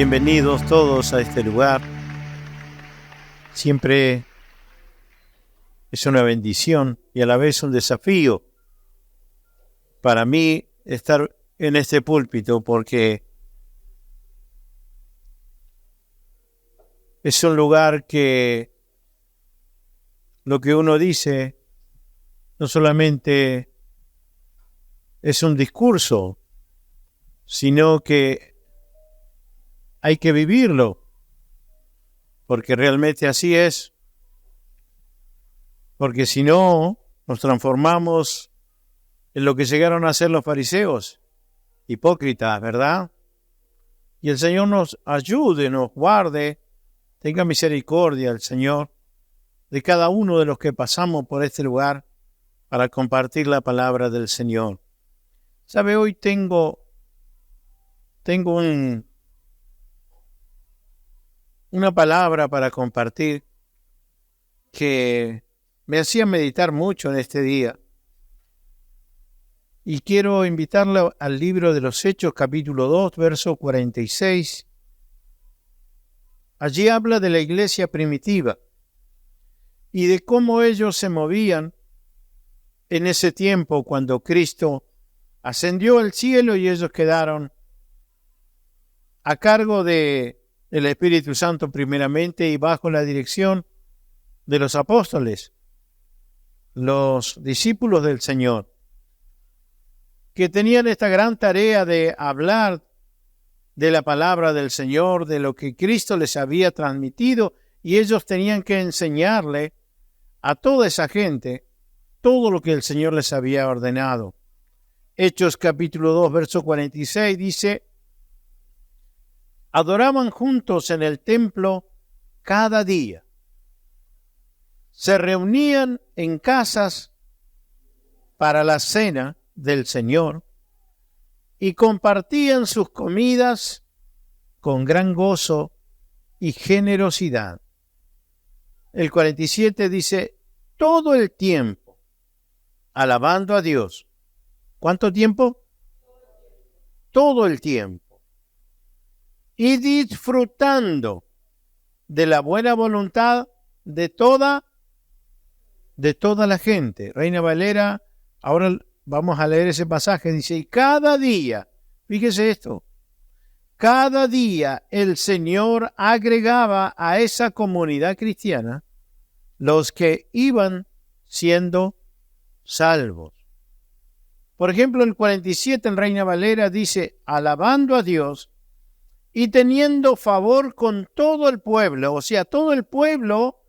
Bienvenidos todos a este lugar. Siempre es una bendición y a la vez un desafío para mí estar en este púlpito, porque es un lugar que lo que uno dice no solamente es un discurso, sino que hay que vivirlo, porque realmente así es. Porque si no, nos transformamos en lo que llegaron a ser los fariseos, hipócritas, ¿verdad? Y el Señor nos ayude, nos guarde, tenga misericordia el Señor de cada uno de los que pasamos por este lugar para compartir la palabra del Señor. ¿Sabe? Hoy tengo una palabra para compartir que me hacía meditar mucho en este día. Y quiero invitarle al libro de los Hechos, capítulo 2, verso 46. Allí habla de la iglesia primitiva y de cómo ellos se movían en ese tiempo cuando Cristo ascendió al cielo y ellos quedaron a cargo del Espíritu Santo primeramente y bajo la dirección de los apóstoles, los discípulos del Señor, que tenían esta gran tarea de hablar de la palabra del Señor, de lo que Cristo les había transmitido, y ellos tenían que enseñarle a toda esa gente todo lo que el Señor les había ordenado. Hechos capítulo 2, verso 46 dice: adoraban juntos en el templo cada día. Se reunían en casas para la cena del Señor y compartían sus comidas con gran gozo y generosidad. El 47 dice: todo el tiempo alabando a Dios. ¿Cuánto tiempo? Todo el tiempo. Y disfrutando de la buena voluntad de toda la gente. Reina Valera, ahora vamos a leer ese pasaje, dice: y cada día, fíjese esto, cada día el Señor agregaba a esa comunidad cristiana los que iban siendo salvos. Por ejemplo, el 47 en Reina Valera dice: alabando a Dios y teniendo favor con todo el pueblo. O sea, todo el pueblo,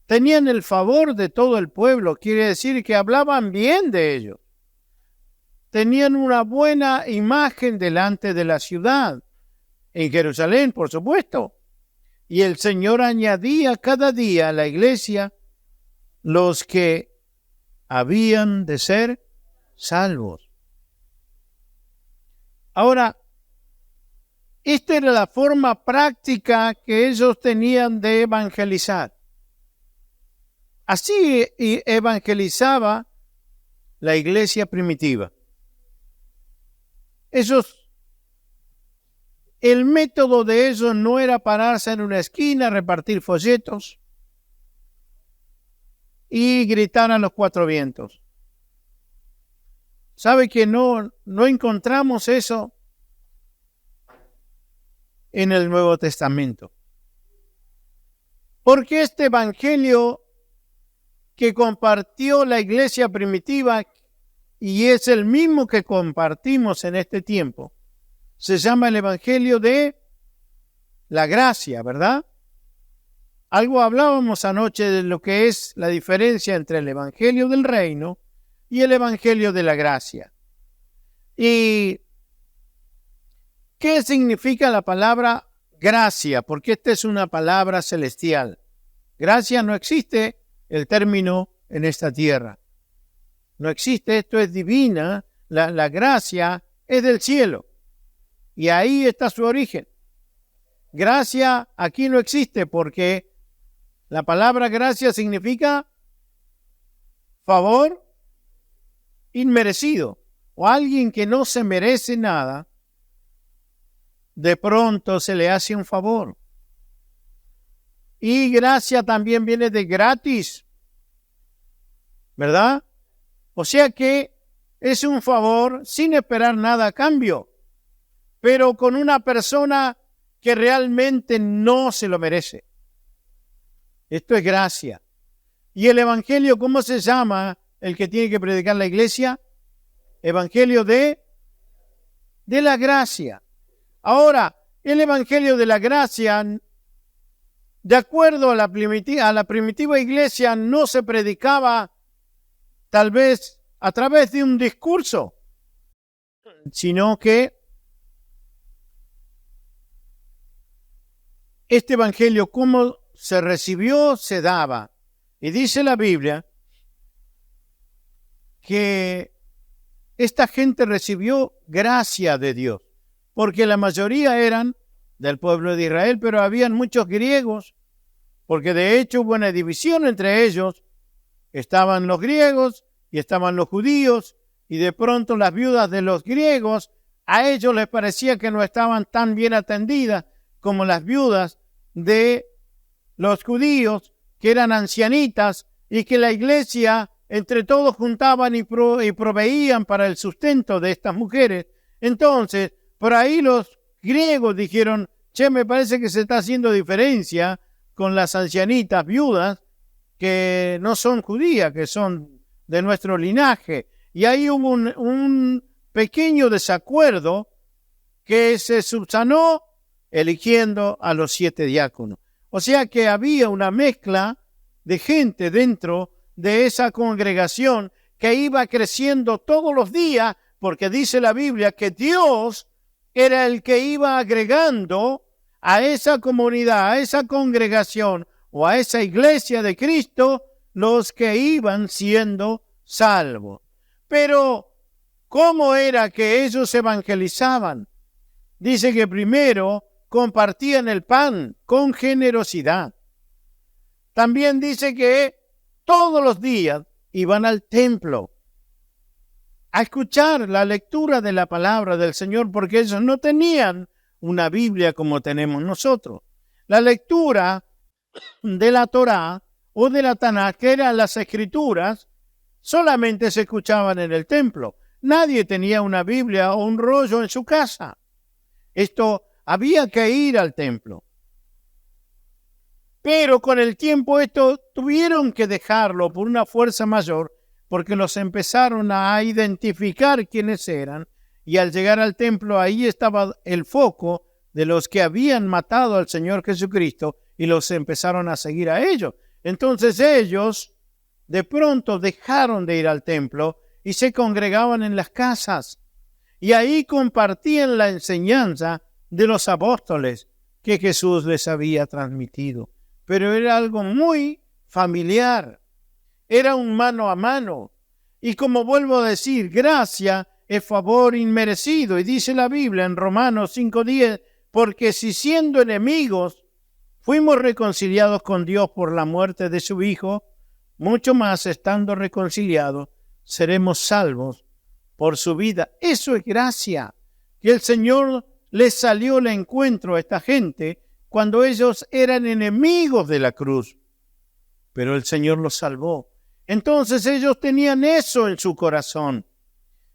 tenían el favor de todo el pueblo. Quiere decir que hablaban bien de ellos. Tenían una buena imagen delante de la ciudad. En Jerusalén, por supuesto. Y el Señor añadía cada día a la iglesia los que habían de ser salvos. Ahora, esta era la forma práctica que ellos tenían de evangelizar. Así evangelizaba la iglesia primitiva. El método de ellos no era pararse en una esquina, repartir folletos y gritar a los cuatro vientos. ¿Sabe que no encontramos eso en el Nuevo Testamento? Porque este evangelio que compartió la iglesia primitiva, y es el mismo que compartimos en este tiempo, se llama el evangelio de la gracia, ¿verdad? Algo hablábamos anoche de lo que es la diferencia entre el evangelio del reino y el evangelio de la gracia. ¿Y qué significa la palabra gracia? Porque esta es una palabra celestial. Gracia no existe el término en esta tierra. No existe, esto es divina. La gracia es del cielo. Y ahí está su origen. Gracia aquí no existe porque la palabra gracia significa favor inmerecido o alguien que no se merece nada de pronto se le hace un favor. Y gracia también viene de gratis, ¿verdad? O sea que es un favor sin esperar nada a cambio, pero con una persona que realmente no se lo merece. Esto es gracia. ¿Y el evangelio cómo se llama el que tiene que predicar la iglesia? Evangelio de la gracia. Ahora, el evangelio de la gracia, de acuerdo a la primitiva iglesia, no se predicaba tal vez a través de un discurso, sino que este evangelio, como se recibió, se daba. Y dice la Biblia que esta gente recibió gracia de Dios, porque la mayoría eran del pueblo de Israel, pero habían muchos griegos, porque de hecho hubo una división entre ellos. Estaban los griegos y estaban los judíos, y de pronto las viudas de los griegos, a ellos les parecía que no estaban tan bien atendidas como las viudas de los judíos, que eran ancianitas, y que la iglesia entre todos juntaban y proveían para el sustento de estas mujeres. Entonces, por ahí los griegos dijeron, me parece que se está haciendo diferencia con las ancianitas viudas que no son judías, que son de nuestro linaje. Y ahí hubo un pequeño desacuerdo que se subsanó eligiendo a los 7 diáconos. O sea que había una mezcla de gente dentro de esa congregación que iba creciendo todos los días, porque dice la Biblia que Dios era el que iba agregando a esa comunidad, a esa congregación o a esa iglesia de Cristo, los que iban siendo salvos. Pero, ¿cómo era que ellos evangelizaban? Dice que primero compartían el pan con generosidad. También dice que todos los días iban al templo a escuchar la lectura de la palabra del Señor, porque ellos no tenían una Biblia como tenemos nosotros. La lectura de la Torá o de la Tanaj, que eran las escrituras, solamente se escuchaban en el templo. Nadie tenía una Biblia o un rollo en su casa. Esto había que ir al templo. Pero con el tiempo esto tuvieron que dejarlo por una fuerza mayor, porque los empezaron a identificar quiénes eran, y al llegar al templo ahí estaba el foco de los que habían matado al Señor Jesucristo y los empezaron a seguir a ellos. Entonces ellos de pronto dejaron de ir al templo y se congregaban en las casas, y ahí compartían la enseñanza de los apóstoles que Jesús les había transmitido. Pero era algo muy familiar, era un mano a mano. Y como vuelvo a decir, gracia es favor inmerecido. Y dice la Biblia en Romanos 5:10, porque si siendo enemigos fuimos reconciliados con Dios por la muerte de su Hijo, mucho más estando reconciliados seremos salvos por su vida. Eso es gracia, que el Señor les salió al encuentro a esta gente cuando ellos eran enemigos de la cruz, pero el Señor los salvó. Entonces ellos tenían eso en su corazón,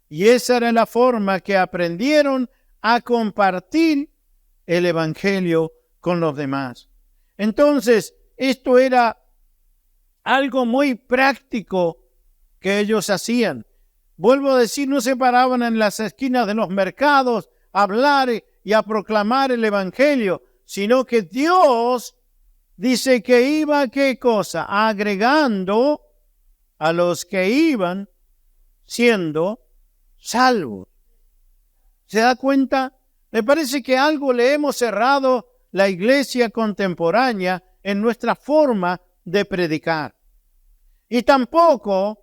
y esa era la forma que aprendieron a compartir el evangelio con los demás. Entonces, esto era algo muy práctico que ellos hacían. Vuelvo a decir, no se paraban en las esquinas de los mercados a hablar y a proclamar el evangelio, sino que Dios dice que iba, ¿qué cosa? Agregando a los que iban siendo salvos. ¿Se da cuenta? Me parece que algo le hemos cerrado la iglesia contemporánea en nuestra forma de predicar. Y tampoco,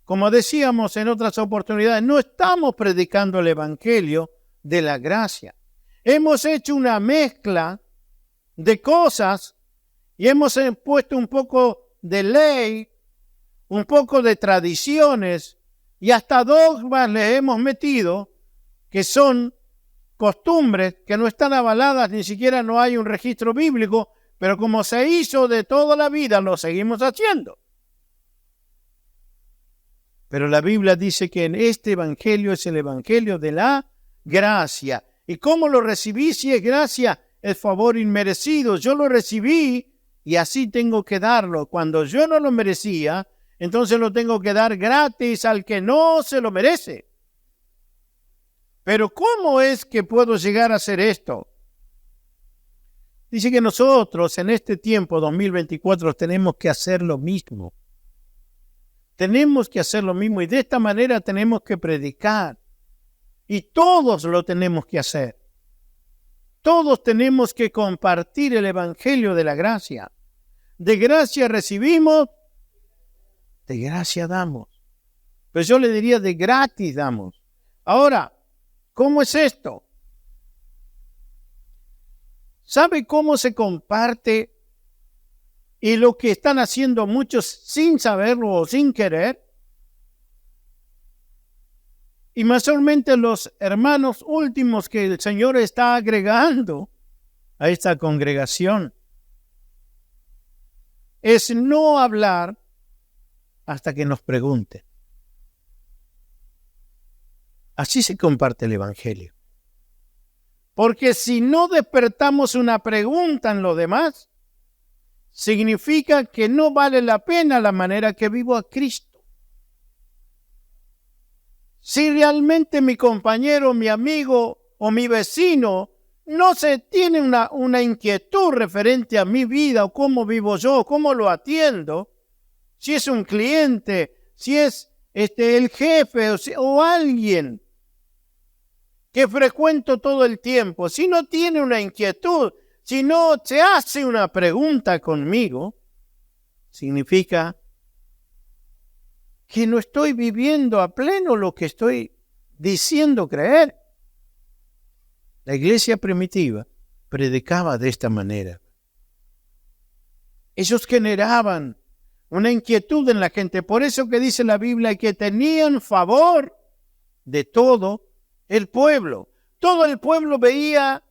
como decíamos en otras oportunidades, no estamos predicando el evangelio de la gracia. Hemos hecho una mezcla de cosas y hemos puesto un poco de ley, un poco de tradiciones y hasta dogmas le hemos metido que son costumbres que no están avaladas, ni siquiera no hay un registro bíblico, pero como se hizo de toda la vida, lo seguimos haciendo. Pero la Biblia dice que en este evangelio es el evangelio de la gracia. ¿Y cómo lo recibí? Si es gracia, es favor inmerecido. Yo lo recibí y así tengo que darlo. Cuando yo no lo merecía, entonces lo tengo que dar gratis al que no se lo merece. Pero ¿cómo es que puedo llegar a hacer esto? Dice que nosotros en este tiempo 2024 tenemos que hacer lo mismo. Tenemos que hacer lo mismo y de esta manera tenemos que predicar. Y todos lo tenemos que hacer. Todos tenemos que compartir el evangelio de la gracia. De gracia recibimos, de gracia damos. Pero yo le diría de gratis damos. Ahora, ¿cómo es esto? ¿Sabe cómo se comparte? Y lo que están haciendo muchos sin saberlo o sin querer. Y mayormente los hermanos últimos que el Señor está agregando a esta congregación. Es no hablar hasta que nos pregunten. Así se comparte el evangelio. Porque si no despertamos una pregunta en lo demás, significa que no vale la pena la manera que vivo a Cristo. Si realmente mi compañero, mi amigo o mi vecino no se tiene una inquietud referente a mi vida o cómo vivo yo, cómo lo atiendo, si es un cliente, si es el jefe o alguien que frecuento todo el tiempo, si no tiene una inquietud, si no se hace una pregunta conmigo, significa que no estoy viviendo a pleno lo que estoy diciendo creer. La iglesia primitiva predicaba de esta manera. Ellos generaban una inquietud en la gente. Por eso que dice la Biblia que tenían favor de todo el pueblo. Todo el pueblo veía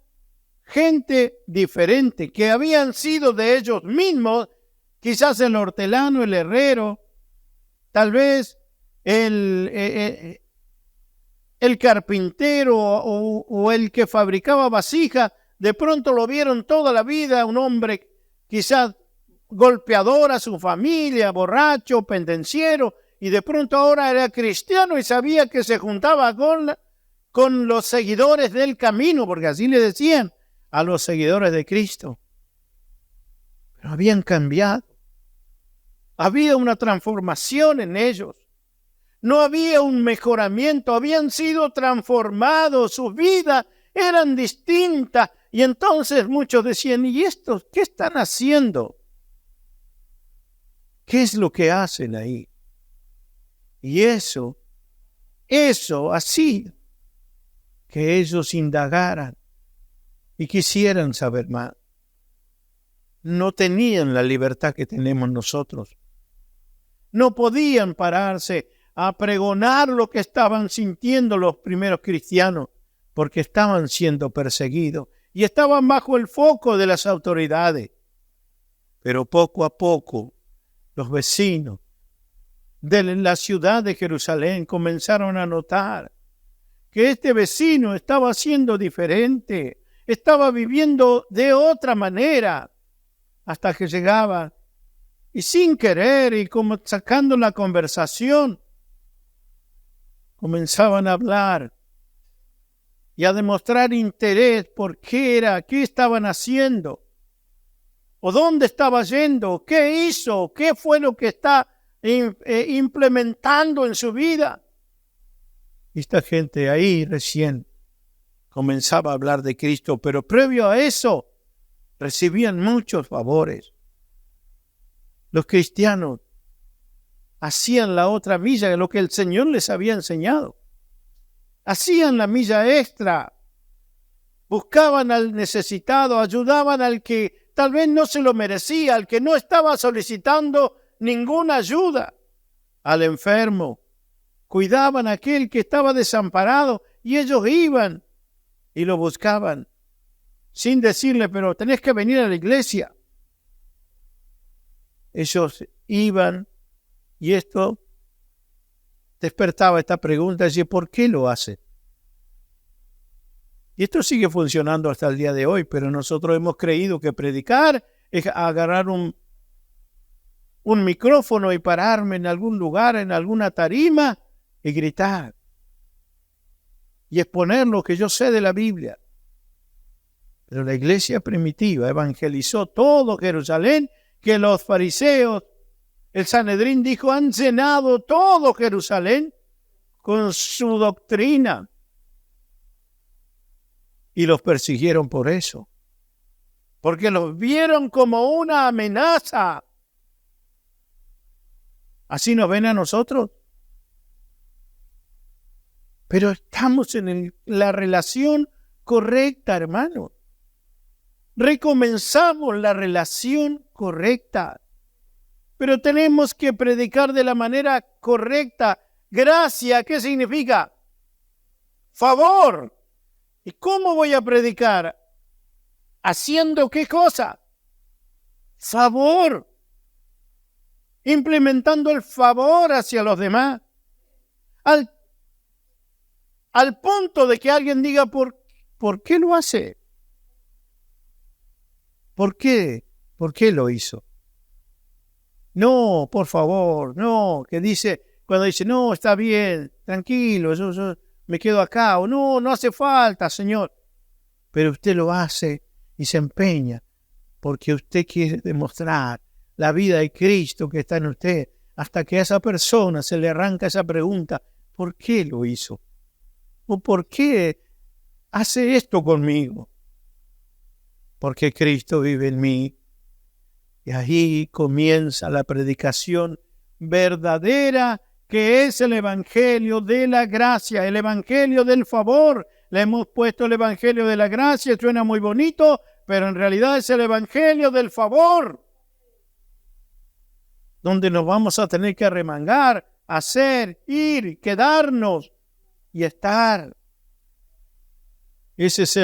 gente diferente, que habían sido de ellos mismos, quizás el hortelano, el herrero, tal vez el carpintero o el que fabricaba vasijas, de pronto lo vieron toda la vida, un hombre quizás golpeador a su familia, borracho, pendenciero, y de pronto ahora era cristiano y sabía que se juntaba con los seguidores del camino, porque así le decían a los seguidores de Cristo. Pero habían cambiado. Había una transformación en ellos. No había un mejoramiento, habían sido transformados, sus vidas eran distintas. Y entonces muchos decían, ¿y estos qué están haciendo? ¿Qué es lo que hacen ahí? Y eso así, que ellos indagaran y quisieran saber más. No tenían la libertad que tenemos nosotros. No podían pararse a pregonar lo que estaban sintiendo los primeros cristianos, porque estaban siendo perseguidos y estaban bajo el foco de las autoridades. Pero poco a poco, los vecinos de la ciudad de Jerusalén comenzaron a notar que este vecino estaba siendo diferente, estaba viviendo de otra manera, hasta que llegaba y sin querer y como sacando la conversación, comenzaban a hablar y a demostrar interés por qué estaban haciendo, o dónde estaba yendo, qué hizo, qué fue lo que está implementando en su vida. Y esta gente ahí recién comenzaba a hablar de Cristo, pero previo a eso recibían muchos favores. Los cristianos hacían la otra milla de lo que el Señor les había enseñado. Hacían la milla extra. Buscaban al necesitado, ayudaban al que tal vez no se lo merecía, al que no estaba solicitando ninguna ayuda, al enfermo. Cuidaban a aquel que estaba desamparado y ellos iban y lo buscaban sin decirle, pero tenés que venir a la iglesia. Ellos iban y esto despertaba esta pregunta, y ¿por qué lo hace? Y esto sigue funcionando hasta el día de hoy, pero nosotros hemos creído que predicar es agarrar un micrófono y pararme en algún lugar, en alguna tarima y gritar y exponer lo que yo sé de la Biblia. Pero la iglesia primitiva evangelizó todo Jerusalén, que los fariseos, el Sanedrín dijo, han llenado todo Jerusalén con su doctrina. Y los persiguieron por eso, porque los vieron como una amenaza. Así nos ven a nosotros. Pero estamos en la relación correcta, hermano. Recomenzamos la relación correcta. Pero tenemos que predicar de la manera correcta. Gracia, ¿qué significa? Favor. ¿Y cómo voy a predicar? ¿Haciendo qué cosa? Favor. Implementando el favor hacia los demás. Al punto de que alguien diga, ¿por qué lo hace? ¿Por qué? ¿Por qué lo hizo? No, por favor, no. Cuando dice, no, está bien, tranquilo, yo me quedo acá. O no hace falta, Señor. Pero usted lo hace y se empeña porque usted quiere demostrar la vida de Cristo que está en usted, hasta que a esa persona se le arranca esa pregunta, ¿por qué lo hizo? ¿O por qué hace esto conmigo? Porque Cristo vive en mí. Y ahí comienza la predicación verdadera, que es el evangelio de la gracia, el evangelio del favor. Le hemos puesto el evangelio de la gracia, suena muy bonito, pero en realidad es el evangelio del favor, donde nos vamos a tener que arremangar, hacer, ir, quedarnos y estar. Esa es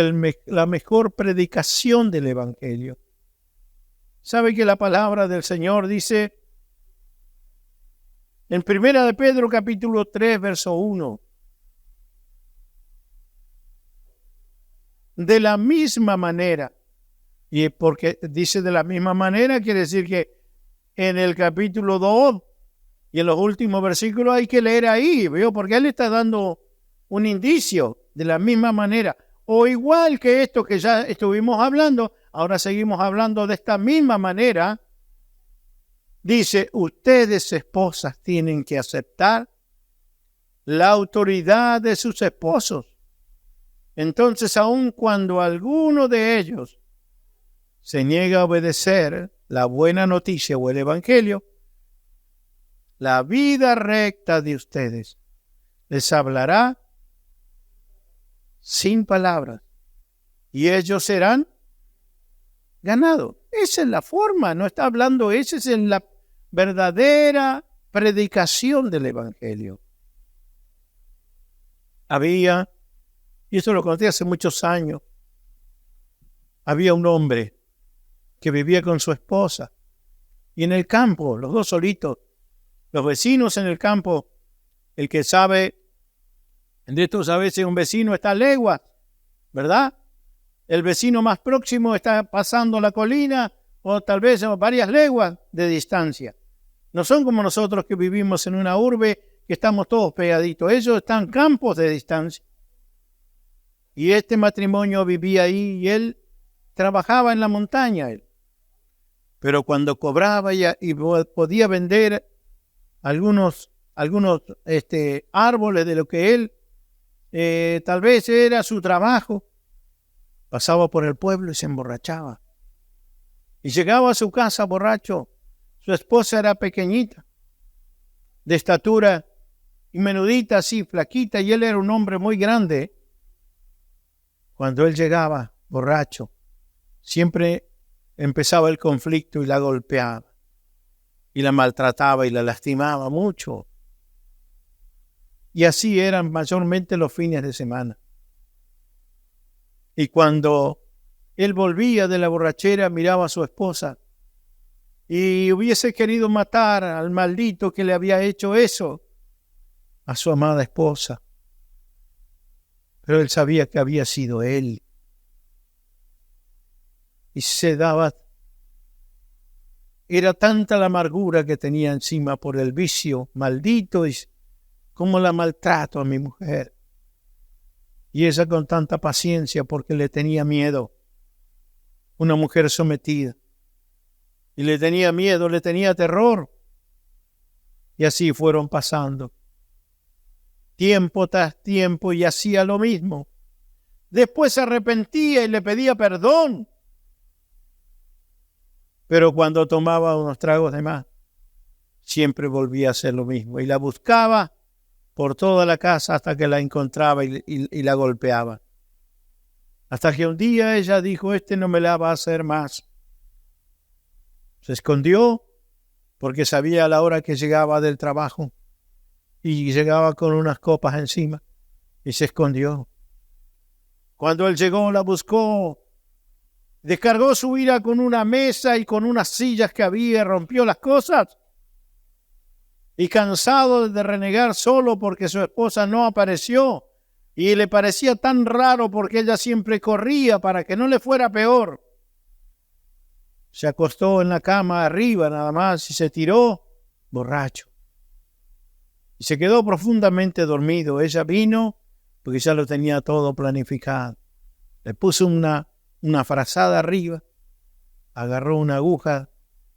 la mejor predicación del evangelio. ¿Sabe que la palabra del Señor dice en 1 de Pedro capítulo 3, verso 1? De la misma manera, y porque dice de la misma manera, quiere decir que en el capítulo 2 y en los últimos versículos hay que leer ahí, ¿veo? Porque él está dando un indicio de la misma manera. O igual que esto que ya estuvimos hablando, ahora seguimos hablando de esta misma manera. Dice, ustedes esposas tienen que aceptar la autoridad de sus esposos. Entonces, aun cuando alguno de ellos se niega a obedecer la buena noticia o el evangelio, la vida recta de ustedes les hablará sin palabras y ellos serán ganados. Esa es la forma, no está hablando, esa es la verdadera predicación del evangelio. Había, y esto lo conté hace muchos años, había un hombre que vivía con su esposa y en el campo, los dos solitos, los vecinos en el campo, el que sabe, de estos a veces un vecino está a leguas, ¿verdad? El vecino más próximo está pasando la colina o tal vez varias leguas de distancia. No son como nosotros que vivimos en una urbe que estamos todos pegaditos. Ellos están campos de distancia. Y este matrimonio vivía ahí y él trabajaba en la montaña. Pero cuando cobraba y podía vender algunos árboles de lo que él tal vez era su trabajo, pasaba por el pueblo y se emborrachaba. Y llegaba a su casa borracho. Su esposa era pequeñita, de estatura y menudita, así, flaquita, y él era un hombre muy grande. Cuando él llegaba borracho, siempre empezaba el conflicto y la golpeaba, y la maltrataba y la lastimaba mucho. Y así eran mayormente los fines de semana. Y cuando él volvía de la borrachera, miraba a su esposa y hubiese querido matar al maldito que le había hecho eso a su amada esposa. Pero él sabía que había sido él. Y se daba. Era tanta la amargura que tenía encima por el vicio maldito y cómo la maltrato a mi mujer. Y ella con tanta paciencia porque le tenía miedo. Una mujer sometida. Y le tenía miedo, le tenía terror. Y así fueron pasando. Tiempo tras tiempo y hacía lo mismo. Después se arrepentía y le pedía perdón. Pero cuando tomaba unos tragos de más, siempre volvía a hacer lo mismo. Y la buscaba por toda la casa hasta que la encontraba y la golpeaba. Hasta que un día ella dijo, no me la va a hacer más. Se escondió porque sabía a la hora que llegaba del trabajo y llegaba con unas copas encima y se escondió. Cuando él llegó, la buscó, descargó su ira con una mesa y con unas sillas que había, rompió las cosas. Y cansado de renegar solo porque su esposa no apareció y le parecía tan raro porque ella siempre corría para que no le fuera peor, se acostó en la cama arriba nada más y se tiró borracho. Y se quedó profundamente dormido. Ella vino porque ya lo tenía todo planificado. Le puso una frazada arriba, agarró una aguja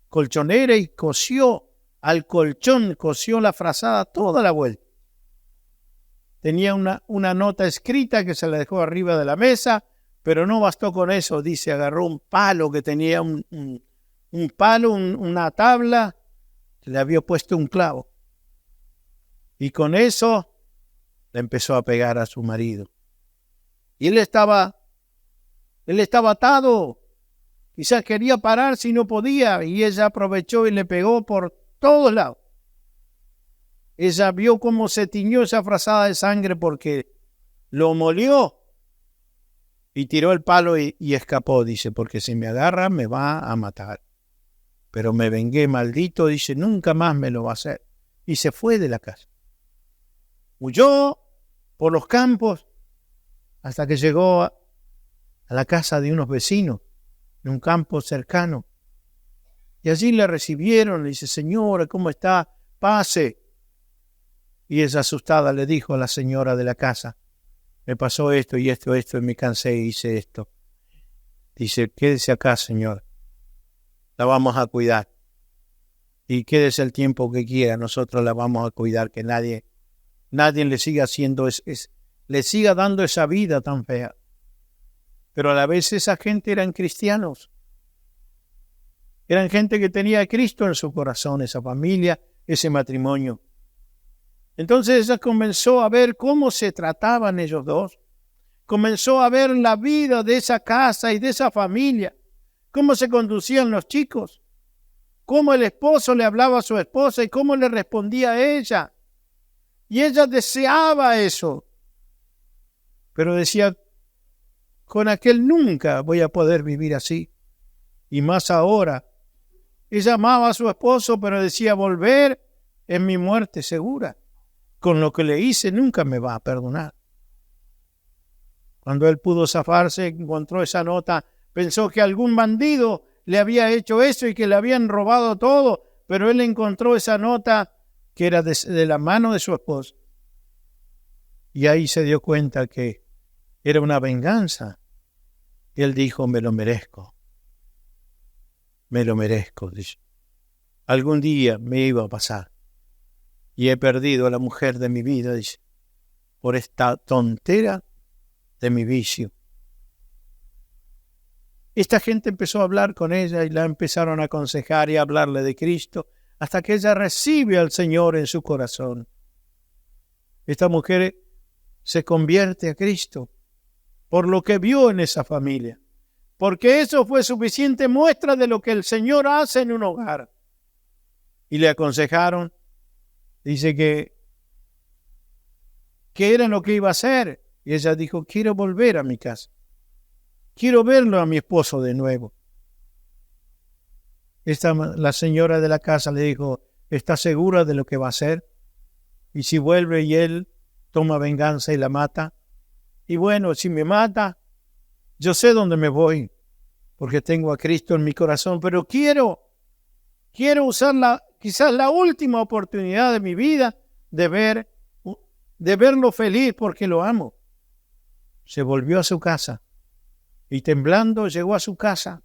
colchonera y cosió al colchón, cosió la frazada toda la vuelta. Tenía una nota escrita que se la dejó arriba de la mesa, pero no bastó con eso. Dice, agarró un palo que tenía un palo, una tabla, le había puesto un clavo. Y con eso le empezó a pegar a su marido. Y él estaba atado. Quizás quería parar si no podía. Y ella aprovechó y le pegó por todos lados. Ella vio cómo se tiñó esa frazada de sangre porque lo molió. Y tiró el palo y escapó. Dice, porque si me agarra me va a matar. Pero me vengué, maldito. Dice, nunca más me lo va a hacer. Y se fue de la casa. Huyó por los campos hasta que llegó a la casa de unos vecinos, en un campo cercano. Y allí le recibieron, le dice, señora, ¿cómo está? Pase. Y ella asustada le dijo a la señora de la casa, me pasó esto y esto, y me cansé y hice esto. Dice, quédese acá, señora, la vamos a cuidar. Y quédese el tiempo que quiera, nosotros la vamos a cuidar, que nadie le siga haciendo, le siga dando esa vida tan fea. Pero a la vez esa gente eran cristianos. Eran gente que tenía a Cristo en su corazón, esa familia, ese matrimonio. Entonces ella comenzó a ver cómo se trataban ellos dos. Comenzó a ver la vida de esa casa y de esa familia. Cómo se conducían los chicos. Cómo el esposo le hablaba a su esposa y cómo le respondía a ella. Y ella deseaba eso. Pero decía, con aquel nunca voy a poder vivir así. Y más ahora. Ella amaba a su esposo, pero decía, volver es mi muerte segura. Con lo que le hice nunca me va a perdonar. Cuando él pudo zafarse, encontró esa nota, pensó que algún bandido le había hecho eso y que le habían robado todo, pero él encontró esa nota que era de la mano de su esposo. Y ahí se dio cuenta que era una venganza. Y él dijo, me lo merezco. Me lo merezco, dice. Algún día me iba a pasar. Y he perdido a la mujer de mi vida, dice, por esta tontera de mi vicio. Esta gente empezó a hablar con ella y la empezaron a aconsejar y a hablarle de Cristo hasta que ella recibe al Señor en su corazón. Esta mujer se convierte a Cristo por lo que vio en esa familia, porque eso fue suficiente muestra de lo que el Señor hace en un hogar. Y le aconsejaron, dice que era lo que iba a hacer. Y ella dijo, quiero volver a mi casa. quiero verlo a mi esposo de nuevo. La señora de la casa le dijo, ¿está segura de lo que va a hacer? Y si vuelve y él toma venganza y la mata. Y bueno, si me mata, yo sé dónde me voy, porque tengo a Cristo en mi corazón, pero quiero usar quizás la última oportunidad de mi vida de verlo feliz porque lo amo. Se volvió a su casa y temblando llegó a su casa.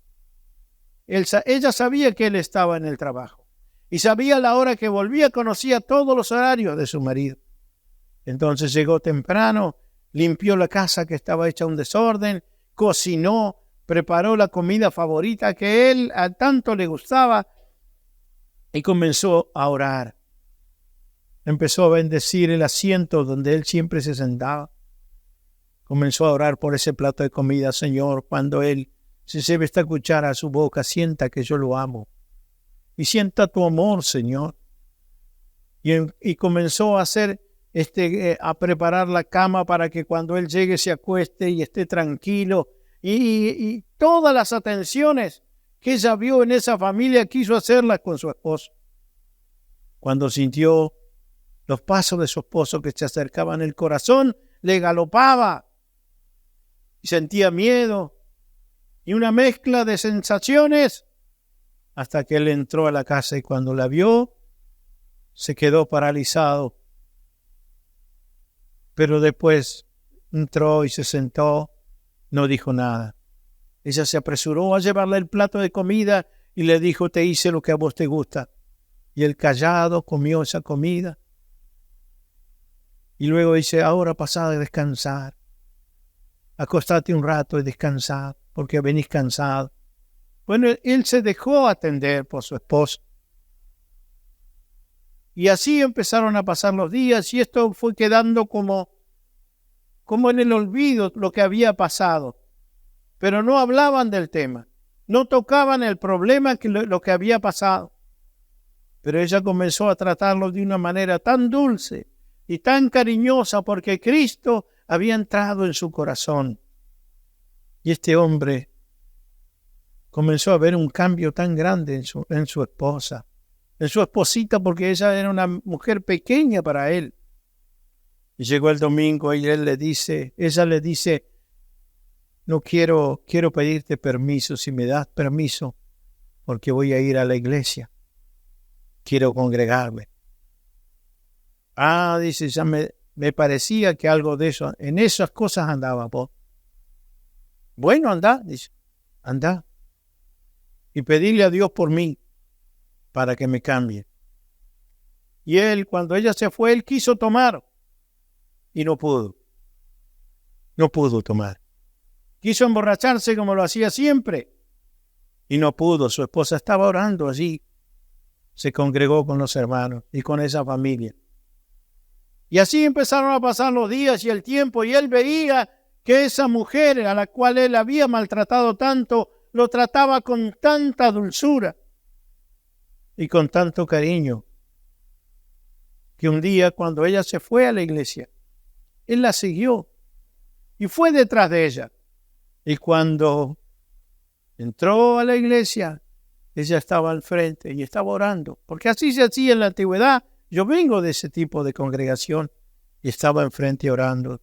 Ella sabía que él estaba en el trabajo y sabía la hora que volvía, conocía todos los horarios de su marido. Entonces llegó temprano, limpió la casa que estaba hecha un desorden, cocinó, preparó la comida favorita que él a tanto le gustaba y comenzó a orar. Empezó a bendecir el asiento donde él siempre se sentaba. Comenzó a orar por ese plato de comida. Señor, cuando él se lleve esta cuchara a su boca, sienta que yo lo amo. Y sienta tu amor, Señor. Y comenzó a hacer a preparar la cama para que cuando él llegue se acueste y esté tranquilo. Y todas las atenciones que ella vio en esa familia quiso hacerlas con su esposo. Cuando sintió los pasos de su esposo que se acercaban, el corazón le galopaba y sentía miedo y una mezcla de sensaciones hasta que él entró a la casa y cuando la vio se quedó paralizado. Pero después entró y se sentó, no dijo nada. Ella se apresuró a llevarle el plato de comida y le dijo, te hice lo que a vos te gusta. Y él callado comió esa comida. Y luego dice, ahora pasá a descansar. Acostate un rato y descansad, porque venís cansado. Bueno, él se dejó atender por su esposo. Y así empezaron a pasar los días y esto fue quedando como en el olvido lo que había pasado. Pero no hablaban del tema, no tocaban el problema lo que había pasado. Pero ella comenzó a tratarlo de una manera tan dulce y tan cariñosa porque Cristo había entrado en su corazón. Y este hombre comenzó a ver un cambio tan grande en su esposa, en su esposita, porque ella era una mujer pequeña para él. Y llegó el domingo y ella le dice, no quiero pedirte permiso, si me das permiso, porque voy a ir a la iglesia. Quiero congregarme. Dice, ya me parecía que algo de eso, en esas cosas andaba vos. Bueno, anda, dice, anda. Y pedirle a Dios por mí, para que me cambie. Y él, cuando ella se fue, él quiso tomar, y no pudo. No pudo tomar. Quiso emborracharse como lo hacía siempre, y no pudo. Su esposa estaba orando allí. Se congregó con los hermanos y con esa familia. Y así empezaron a pasar los días y el tiempo, y él veía que esa mujer a la cual él había maltratado tanto, lo trataba con tanta dulzura y con tanto cariño, que un día cuando ella se fue a la iglesia, él la siguió y fue detrás de ella. Y cuando entró a la iglesia, ella estaba al frente y estaba orando, porque así se hacía en la antigüedad. Yo vengo de ese tipo de congregación y estaba enfrente orando.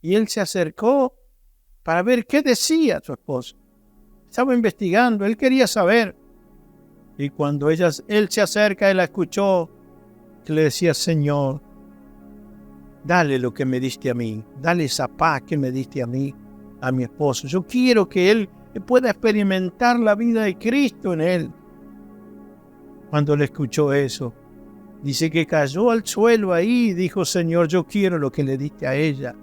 Y él se acercó para ver qué decía su esposo. Estaba investigando, él quería saber. Y cuando él se acerca, él la escuchó, que le decía, Señor, dale lo que me diste a mí, dale esa paz que me diste a mí, a mi esposo. Yo quiero que él pueda experimentar la vida de Cristo en él. Cuando le escuchó eso, dice que cayó al suelo ahí y dijo, Señor, yo quiero lo que le diste a ella.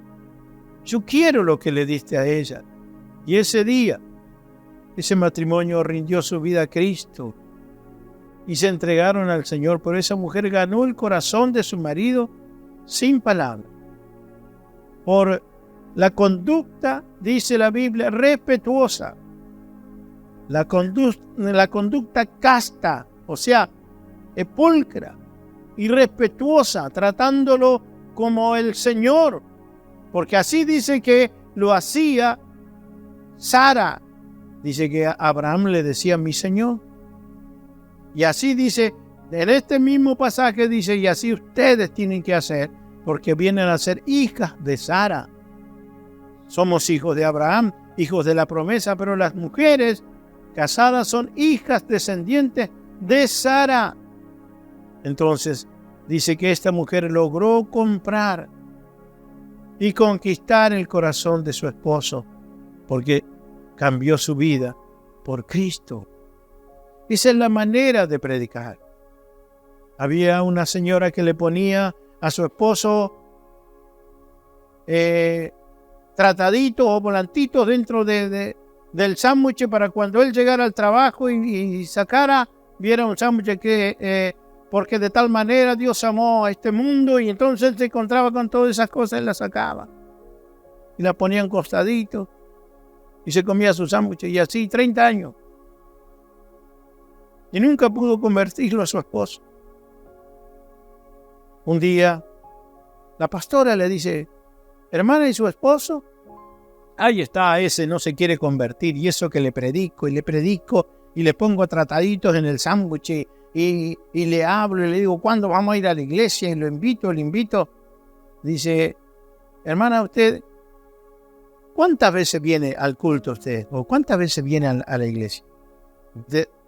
Yo quiero lo que le diste a ella. Y ese día, ese matrimonio rindió su vida a Cristo y se entregaron al Señor. Pero esa mujer ganó el corazón de su marido sin palabras. Por la conducta, dice la Biblia, respetuosa. La conducta casta, o sea, pulcra y respetuosa, tratándolo como el Señor. Porque así dice que lo hacía Sara. Dice que Abraham le decía mi Señor. Y así dice, en este mismo pasaje dice, y así ustedes tienen que hacer, porque vienen a ser hijas de Sara. Somos hijos de Abraham, hijos de la promesa, pero las mujeres casadas son hijas descendientes de Sara. Entonces, dice que esta mujer logró comprar y conquistar el corazón de su esposo, porque cambió su vida por Cristo. Esa es la manera de predicar. Había una señora que le ponía a su esposo trataditos o volantitos dentro del sándwich para cuando él llegara al trabajo y sacara, viera un sándwich que porque de tal manera Dios amó a este mundo, y entonces él se encontraba con todas esas cosas y las sacaba y la ponía en costadito y se comía su sándwich, y así 30 años, y nunca pudo convertirlo a su esposo. Un día la pastora le dice: hermana, ¿y su esposo? Ahí está, ese no se quiere convertir, y eso que le predico y le pongo trataditos en el sándwich y le hablo y le digo ¿cuándo vamos a ir a la iglesia? Y le invito. Dice: hermana, usted, ¿cuántas veces viene al culto usted? ¿O cuántas veces viene a la iglesia?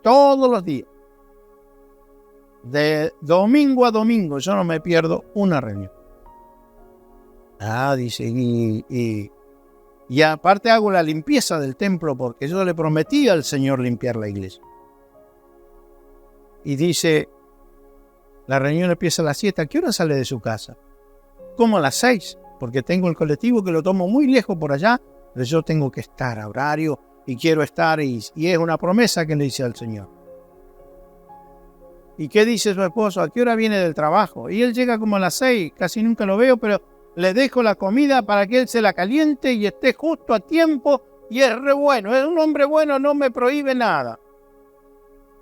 Todos los días. De domingo a domingo, yo no me pierdo una reunión. Dice, y aparte hago la limpieza del templo, porque yo le prometí al Señor limpiar la iglesia. Y dice, la reunión empieza a las 7, ¿a qué hora sale de su casa? Como a las 6, porque tengo el colectivo que lo tomo muy lejos por allá, pero yo tengo que estar a horario y quiero estar, y es una promesa que le hice al Señor. ¿Y qué dice su esposo? ¿A qué hora viene del trabajo? Y él llega como a las 6, casi nunca lo veo, pero le dejo la comida para que él se la caliente y esté justo a tiempo, y es re bueno, es un hombre bueno, no me prohíbe nada.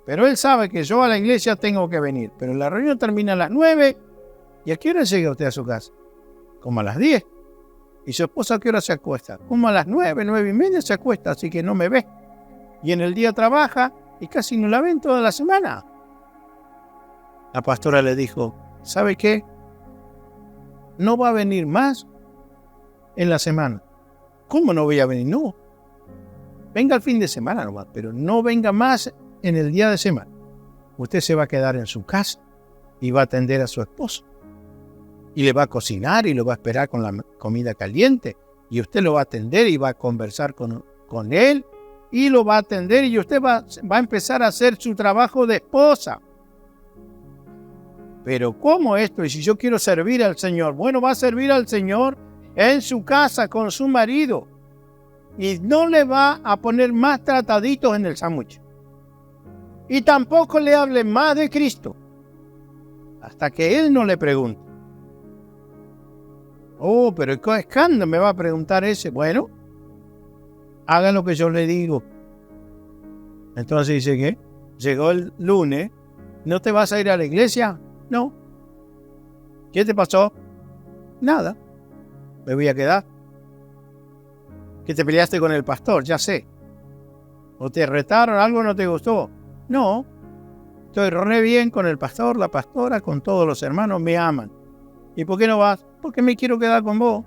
Pero él sabe que yo a la iglesia tengo que venir, pero la reunión termina a las 9, ¿y a qué hora llega usted a su casa? Como a las 10. ¿Y su esposa a qué hora se acuesta? Como a las 9, 9:30 se acuesta, así que no me ve. Y en el día trabaja y casi no la ven toda la semana. La pastora le dijo: ¿sabe qué? No va a venir más en la semana. ¿Cómo no voy a venir? No. Venga el fin de semana nomás, pero no venga más en el día de semana. Usted se va a quedar en su casa y va a atender a su esposo. Y le va a cocinar y lo va a esperar con la comida caliente. Y usted lo va a atender y va a conversar con él. Y lo va a atender, y usted va a empezar a hacer su trabajo de esposa. Pero ¿cómo esto? Y si yo quiero servir al Señor, bueno, va a servir al Señor en su casa con su marido. Y no le va a poner más trataditos en el sándwich. Y tampoco le hable más de Cristo, hasta que él no le pregunte. Pero ¿qué escándalo me va a preguntar ese? Bueno, haga lo que yo le digo. Entonces dice que llegó el lunes. ¿No te vas a ir a la iglesia? No. ¿Qué te pasó? Nada. Me voy a quedar. ¿Que te peleaste con el pastor? Ya sé. ¿O te retaron? ¿Algo no te gustó? No. Estoy re bien con el pastor, la pastora, con todos los hermanos, me aman. ¿Y por qué no vas? Porque me quiero quedar con vos.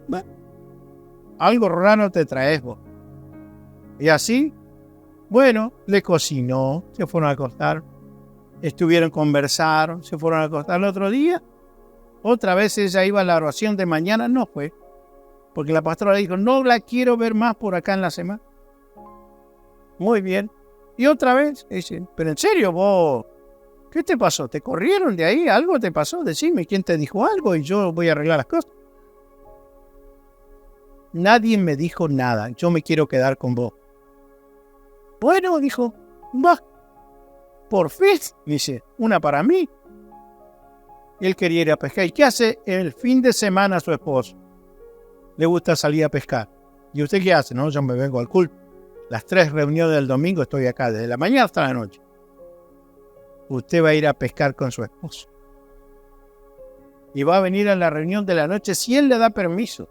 Bueno, algo raro te traes vos. Y así, bueno, le cocinó, se fueron a acostar. Conversaron, se fueron a acostar el otro día. Otra vez ella iba a la oración de mañana, no fue. Porque la pastora le dijo: no la quiero ver más por acá en la semana. Muy bien. Y otra vez, dice: pero en serio vos, ¿qué te pasó? ¿Te corrieron de ahí? ¿Algo te pasó? Decime quién te dijo algo y yo voy a arreglar las cosas. Nadie me dijo nada, yo me quiero quedar con vos. Bueno, dijo, va. Por fin, dice, una para mí. Él quería ir a pescar. ¿Y qué hace el fin de semana su esposo? Le gusta salir a pescar. ¿Y usted qué hace? No, yo me vengo al culto. Las 3 reuniones del domingo estoy acá, desde la mañana hasta la noche. Usted va a ir a pescar con su esposo. Y va a venir a la reunión de la noche si él le da permiso.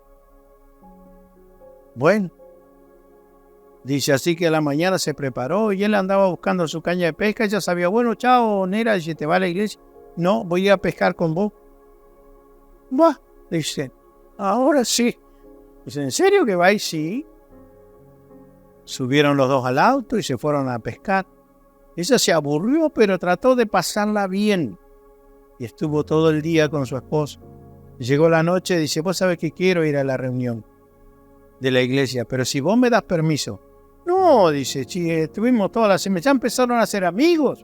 Bueno, Dice, así que a la mañana se preparó y él andaba buscando su caña de pesca. Ella sabía, bueno, chao, Nera, dice, ¿te va a la iglesia? No, voy a ir a pescar con vos. Bah, dice, ahora sí. Dice, ¿en serio que vais? Sí. Subieron los dos al auto y se fueron a pescar. Ella se aburrió, pero trató de pasarla bien. Y estuvo todo el día con su esposo. Llegó la noche y dice, vos sabés que quiero ir a la reunión de la iglesia, pero si vos me das permiso. No, dice, sí, estuvimos todas las semanas. Ya empezaron a ser amigos.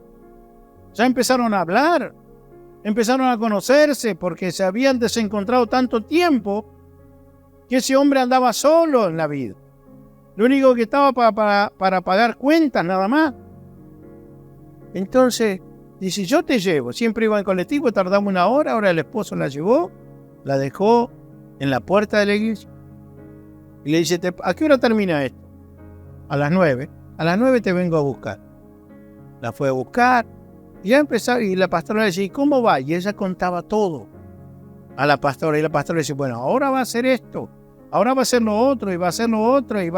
Ya empezaron a hablar. Empezaron a conocerse porque se habían desencontrado tanto tiempo que ese hombre andaba solo en la vida. Lo único que estaba para pagar cuentas, nada más. Entonces, dice, yo te llevo. Siempre iba en colectivo, tardamos una hora. Ahora el esposo la llevó, la dejó en la puerta de la iglesia. Y le dice, ¿a qué hora termina esto? A las 9. A las 9 te vengo a buscar. La fue a buscar. Y ya empezó, y la pastora le decía, ¿y cómo va? Y ella contaba todo a la pastora. Y la pastora le dice, bueno, ahora va a hacer esto. Ahora va a hacer lo otro, y va a hacer lo otro, y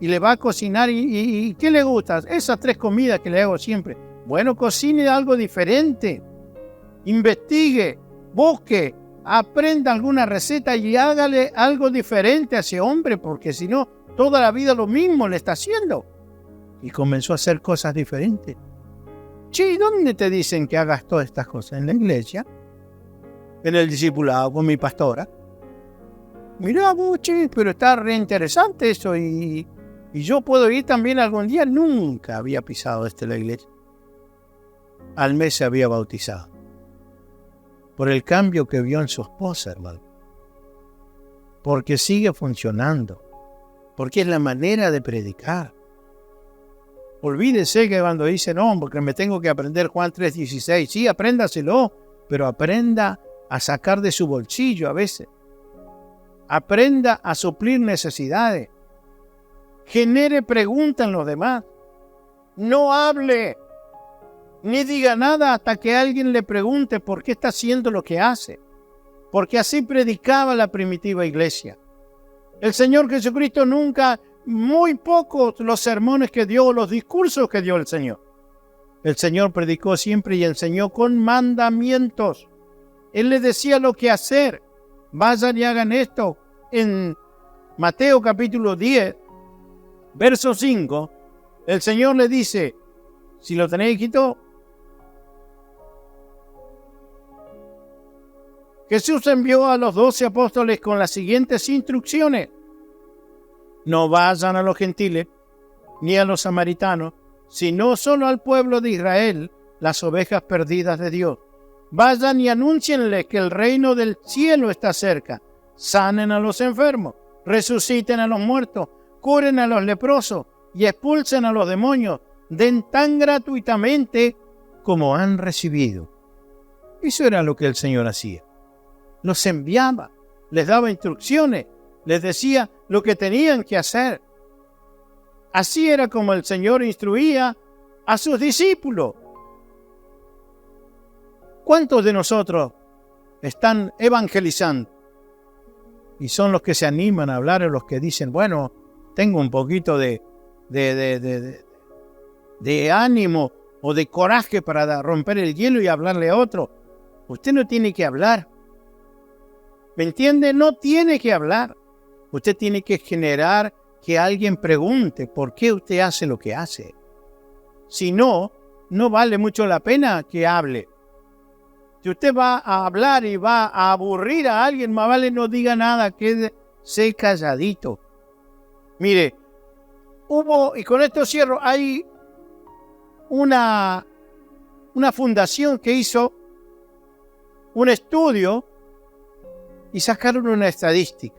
le va a cocinar. ¿Y qué le gusta? Esas 3 comidas que le hago siempre. Bueno, cocine algo diferente. Investigue, busque, aprenda alguna receta y hágale algo diferente a ese hombre, porque si no, toda la vida lo mismo le está haciendo. Y comenzó a hacer cosas diferentes. Che, ¿dónde te dicen que hagas todas estas cosas? En la iglesia, en el discipulado con mi pastora. Mirá, che, pero está re interesante eso y yo puedo ir también algún día. Nunca había pisado la iglesia. Al mes se había bautizado. Por el cambio que vio en su esposa, hermano. Porque sigue funcionando. Porque es la manera de predicar. Olvídese que cuando dice, no, porque me tengo que aprender Juan 3:16. Sí, apréndaselo, pero aprenda a sacar de su bolsillo a veces. Aprenda a suplir necesidades. Genere preguntas en los demás. No hable, ni diga nada hasta que alguien le pregunte por qué está haciendo lo que hace. Porque así predicaba la primitiva iglesia. El Señor Jesucristo nunca, muy pocos los sermones que dio, los discursos que dio el Señor. El Señor predicó siempre y enseñó con mandamientos. Él les decía lo que hacer. Vayan y hagan esto. En Mateo capítulo 10, verso 5, el Señor le dice, si lo tenéis escrito, Jesús envió a los 12 apóstoles con las siguientes instrucciones. No vayan a los gentiles, ni a los samaritanos, sino solo al pueblo de Israel, las ovejas perdidas de Dios. Vayan y anúncienles que el reino del cielo está cerca. Sanen a los enfermos, resuciten a los muertos, curen a los leprosos y expulsen a los demonios. Den tan gratuitamente como han recibido. Eso era lo que el Señor hacía. Los enviaba, les daba instrucciones, les decía lo que tenían que hacer. Así era como el Señor instruía a sus discípulos. ¿Cuántos de nosotros están evangelizando? Y son los que se animan a hablar, o los que dicen, bueno, tengo un poquito de ánimo o de coraje para romper el hielo y hablarle a otro. Usted no tiene que hablar. ¿Me entiende? No tiene que hablar. Usted tiene que generar que alguien pregunte por qué usted hace lo que hace. Si no, no vale mucho la pena que hable. Si usted va a hablar y va a aburrir a alguien, más vale no diga nada, quédese calladito. Mire, y con esto cierro, hay una fundación que hizo un estudio y sacaron una estadística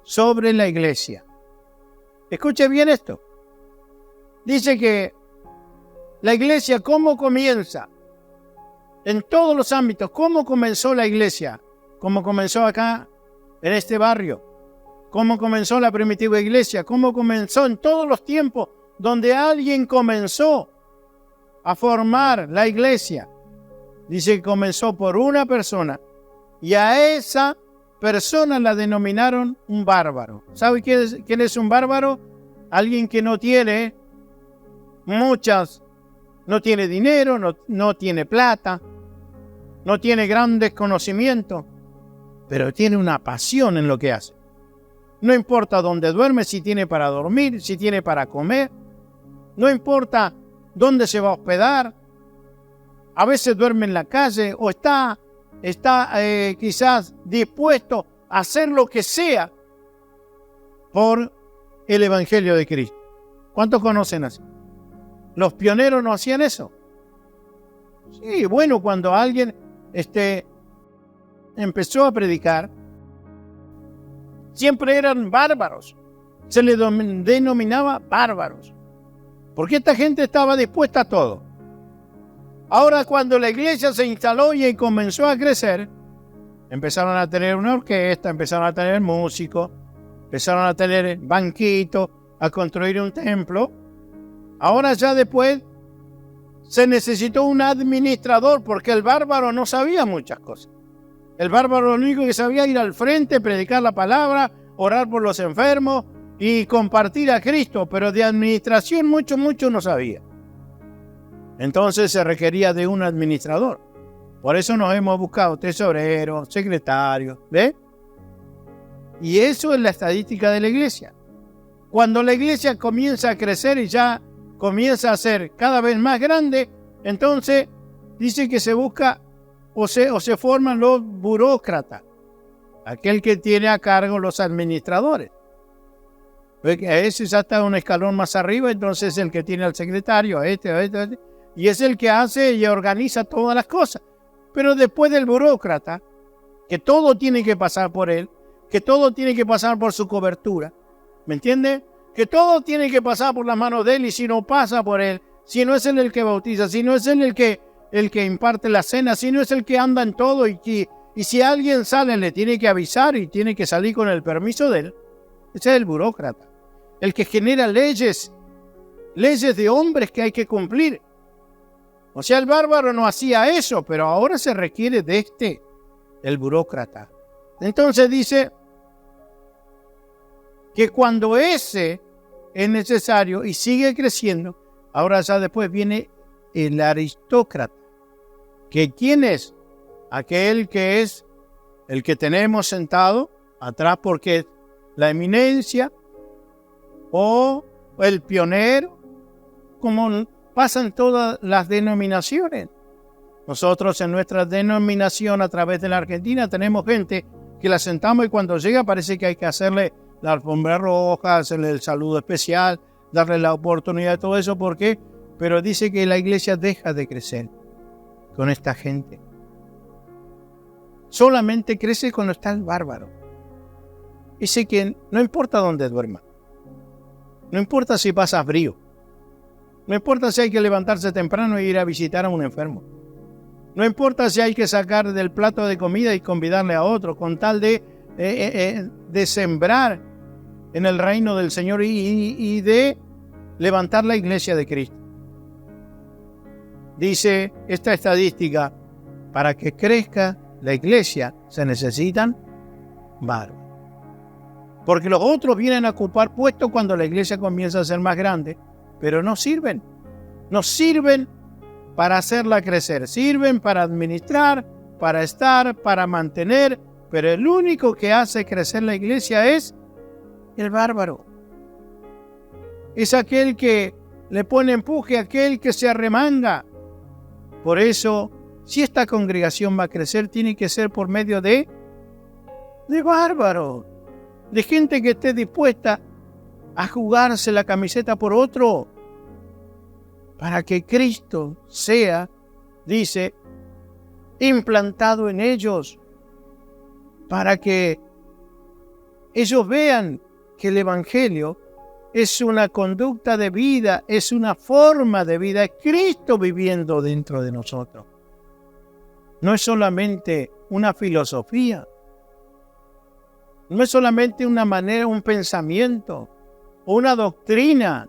sobre la iglesia. Escuche bien esto. Dice que la iglesia, ¿cómo comienza? En todos los ámbitos, ¿cómo comenzó la iglesia? ¿Cómo comenzó acá, en este barrio? ¿Cómo comenzó la primitiva iglesia? ¿Cómo comenzó en todos los tiempos donde alguien comenzó a formar la iglesia? Dice que comenzó por una persona y a esa persona la denominaron un bárbaro. ¿Sabe quién es un bárbaro? alguien que no tiene no tiene dinero, no tiene plata, no tiene grandes conocimientos, pero tiene una pasión en lo que hace. No importa dónde duerme, si tiene para dormir, si tiene para comer, no importa dónde se va a hospedar. A veces duerme en la calle o está quizás dispuesto a hacer lo que sea por el Evangelio de Cristo. ¿Cuántos conocen así? ¿Los pioneros no hacían eso? Sí, bueno, cuando alguien empezó a predicar, siempre eran bárbaros. Se les denominaba bárbaros. Porque esta gente estaba dispuesta a todo. Ahora, cuando la iglesia se instaló y comenzó a crecer, empezaron a tener una orquesta, empezaron a tener músicos, empezaron a tener banquitos, a construir un templo. Ahora ya después se necesitó un administrador porque el bárbaro no sabía muchas cosas. El bárbaro lo único que sabía era ir al frente, predicar la palabra, orar por los enfermos y compartir a Cristo, pero de administración mucho no sabía. Entonces se requería de un administrador. Por eso nos hemos buscado tesoreros, secretarios, ¿ve? Y eso es la estadística de la iglesia. Cuando la iglesia comienza a crecer y ya comienza a ser cada vez más grande, entonces dice que se busca o se forman los burócratas, aquel que tiene a cargo los administradores. Ese ya está un escalón más arriba, entonces el que tiene al secretario, y es el que hace y organiza todas las cosas. Pero después del burócrata, que todo tiene que pasar por él, que todo tiene que pasar por su cobertura, ¿me entiende? Que todo tiene que pasar por las manos de él, y si no pasa por él, si no es él el que bautiza, si no es él el que imparte la cena, si no es el que anda en todo, y si alguien sale le tiene que avisar y tiene que salir con el permiso de él, ese es el burócrata, el que genera leyes de hombres que hay que cumplir. O sea, el bárbaro no hacía eso, pero ahora se requiere de el burócrata. Entonces dice que cuando ese es necesario y sigue creciendo, ahora ya después viene el aristócrata. ¿Que quién es? Aquel que es el que tenemos sentado atrás porque es la eminencia o el pionero, como pasan todas las denominaciones. Nosotros en nuestra denominación a través de la Argentina tenemos gente que la sentamos y cuando llega parece que hay que hacerle la alfombra roja, hacerle el saludo especial, darle la oportunidad de todo eso. ¿Por qué? Pero dice que la iglesia deja de crecer con esta gente. Solamente crece cuando está el bárbaro. Dice que no importa dónde duerma, no importa si pasa frío, no importa si hay que levantarse temprano e ir a visitar a un enfermo, no importa si hay que sacar del plato de comida y convidarle a otro, con tal de sembrar en el reino del Señor y de levantar la iglesia de Cristo. Dice esta estadística, para que crezca la iglesia se necesitan bárbaros. Porque los otros vienen a ocupar puestos cuando la iglesia comienza a ser más grande, pero no sirven. No sirven para hacerla crecer. Sirven para administrar, para estar, para mantener, pero el único que hace crecer la iglesia es el bárbaro. Es aquel que le pone empuje, aquel que se arremanga. Por eso, si esta congregación va a crecer, tiene que ser por medio de bárbaros, de gente que esté dispuesta a jugarse la camiseta por otro, para que Cristo sea, dice, implantado en ellos, para que ellos vean que el Evangelio es una conducta de vida, es una forma de vida, es Cristo viviendo dentro de nosotros. No es solamente una filosofía, no es solamente una manera, un pensamiento o una doctrina.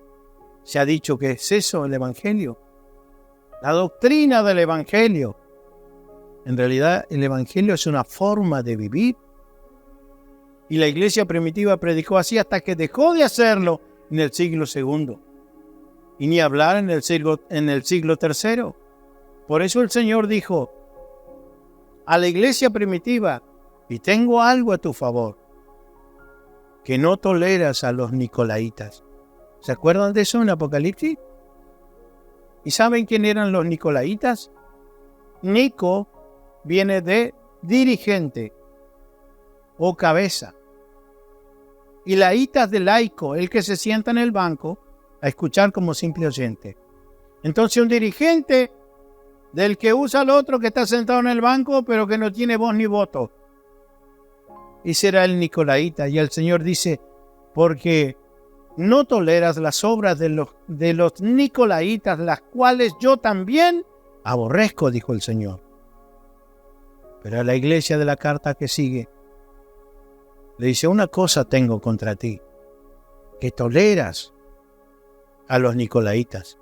Se ha dicho que es eso el Evangelio, la doctrina del Evangelio. En realidad el Evangelio es una forma de vivir. Y la iglesia primitiva predicó así hasta que dejó de hacerlo. en el siglo II, y ni hablar en el siglo III. Por eso el Señor dijo a la iglesia primitiva: y tengo algo a tu favor, que no toleras a los nicolaitas. ¿Se acuerdan de eso en Apocalipsis? ¿Y saben quién eran los nicolaitas? Nico viene de dirigente o cabeza, y laitas de laico, el que se sienta en el banco a escuchar como simple oyente. Entonces un dirigente del que usa al otro que está sentado en el banco pero que no tiene voz ni voto. Y será el nicolaíta. Y el Señor dice: porque no toleras las obras de los nicolaitas, las cuales yo también aborrezco, dijo el Señor. Pero a la iglesia de la carta que sigue le dice: una cosa tengo contra ti, que toleras a los nicolaitas,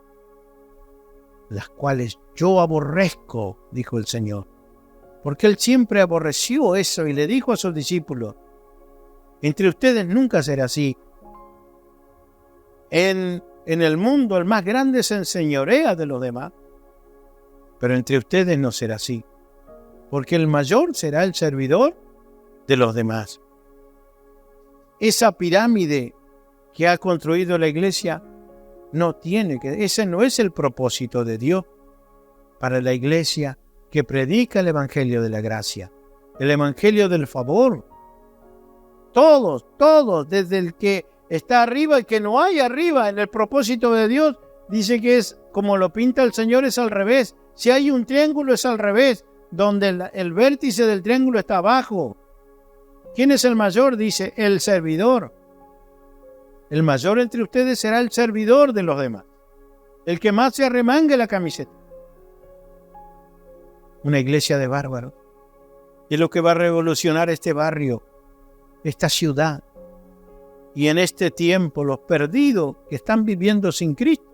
las cuales yo aborrezco, dijo el Señor. Porque Él siempre aborreció eso y le dijo a sus discípulos: entre ustedes nunca será así. En el mundo el más grande se enseñorea de los demás, pero entre ustedes no será así, porque el mayor será el servidor de los demás. Esa pirámide que ha construido la iglesia ese no es el propósito de Dios para la iglesia que predica el evangelio de la gracia, el evangelio del favor. Todos, desde el que está arriba y que no hay arriba, en el propósito de Dios, dice que es como lo pinta el Señor, es al revés. Si hay un triángulo es al revés, donde el vértice del triángulo está abajo. ¿Quién es el mayor? Dice: el servidor. El mayor entre ustedes será el servidor de los demás, el que más se arremangue la camiseta. Una iglesia de bárbaros. Y es lo que va a revolucionar este barrio, esta ciudad. Y en este tiempo los perdidos que están viviendo sin Cristo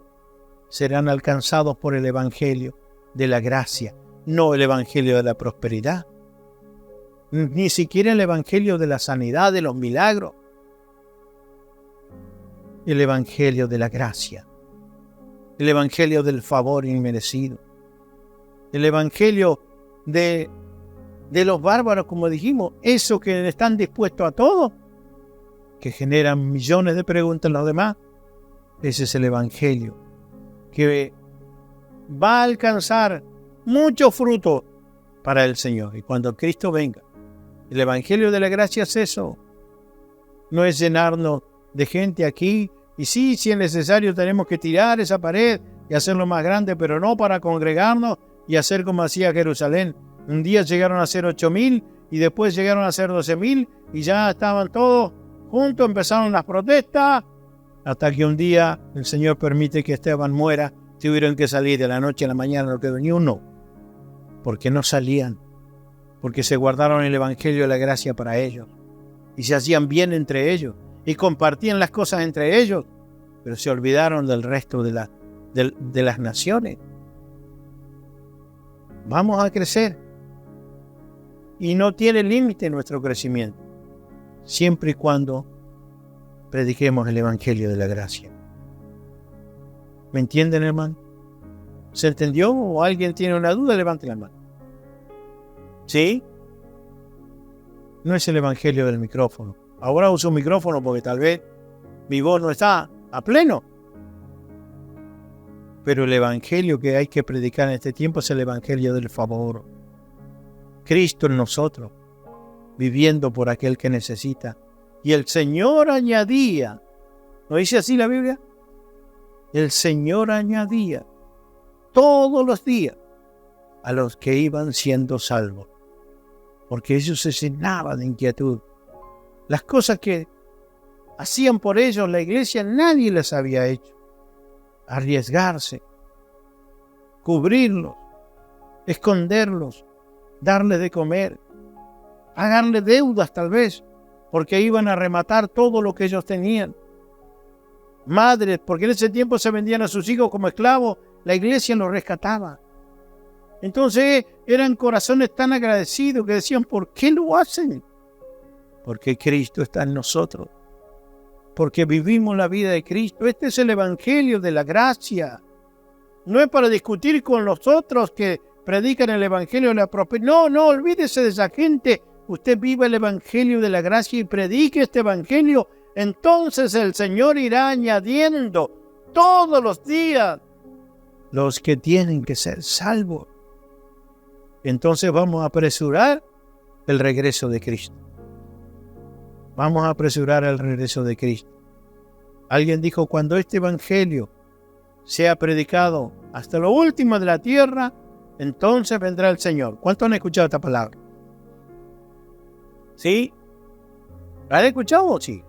serán alcanzados por el evangelio de la gracia, no el evangelio de la prosperidad, ni siquiera el evangelio de la sanidad, de los milagros. El evangelio de la gracia, el evangelio del favor inmerecido, el evangelio de los bárbaros, como dijimos, esos que están dispuestos a todo, que generan millones de preguntas en los demás. Ese es el evangelio que va a alcanzar mucho fruto para el Señor. Y cuando Cristo venga, el evangelio de la gracia es eso. No es llenarnos de gente aquí. Y sí, si es necesario, tenemos que tirar esa pared y hacerlo más grande, pero no para congregarnos y hacer como hacía Jerusalén. Un día llegaron a ser 8,000 y después llegaron a ser 12,000 y ya estaban todos juntos, empezaron las protestas, hasta que un día el Señor permite que Esteban muera. Tuvieron que salir de la noche a la mañana, no quedó ni uno, porque no salían, porque se guardaron el evangelio de la gracia para ellos y se hacían bien entre ellos y compartían las cosas entre ellos, pero se olvidaron del resto de las naciones. Vamos a crecer y no tiene límite nuestro crecimiento, siempre y cuando prediquemos el evangelio de la gracia. ¿Me entienden, hermano? ¿Se entendió? ¿O alguien tiene una duda? Levante la mano. ¿Sí? No es el evangelio del micrófono. Ahora uso un micrófono porque tal vez mi voz no está a pleno. Pero el evangelio que hay que predicar en este tiempo es el evangelio del favor. Cristo en nosotros, viviendo por aquel que necesita. Y el Señor añadía, ¿no dice así la Biblia? El Señor añadía todos los días a los que iban siendo salvos, porque ellos se llenaban de inquietud. Las cosas que hacían por ellos la iglesia, nadie las había hecho. Arriesgarse, cubrirlos, esconderlos, darles de comer, pagarles deudas tal vez, porque iban a rematar todo lo que ellos tenían. Madres, porque en ese tiempo se vendían a sus hijos como esclavos, la iglesia los rescataba. Entonces eran corazones tan agradecidos que decían: ¿por qué lo hacen? Porque Cristo está en nosotros. porque vivimos la vida de Cristo. Este es el Evangelio de la gracia. No es para discutir con los otros que predican el Evangelio de la prosperidad. No, olvídese de esa gente. Usted vive el Evangelio de la gracia y predique este Evangelio. Entonces el Señor irá añadiendo todos los días los que tienen que ser salvos. Entonces vamos a apresurar el regreso de Cristo. Vamos a apresurar el regreso de Cristo. Alguien dijo, cuando este Evangelio sea predicado hasta lo último de la tierra, entonces vendrá el Señor. ¿Cuántos han escuchado esta palabra? ¿Sí? ¿La han escuchado? Sí.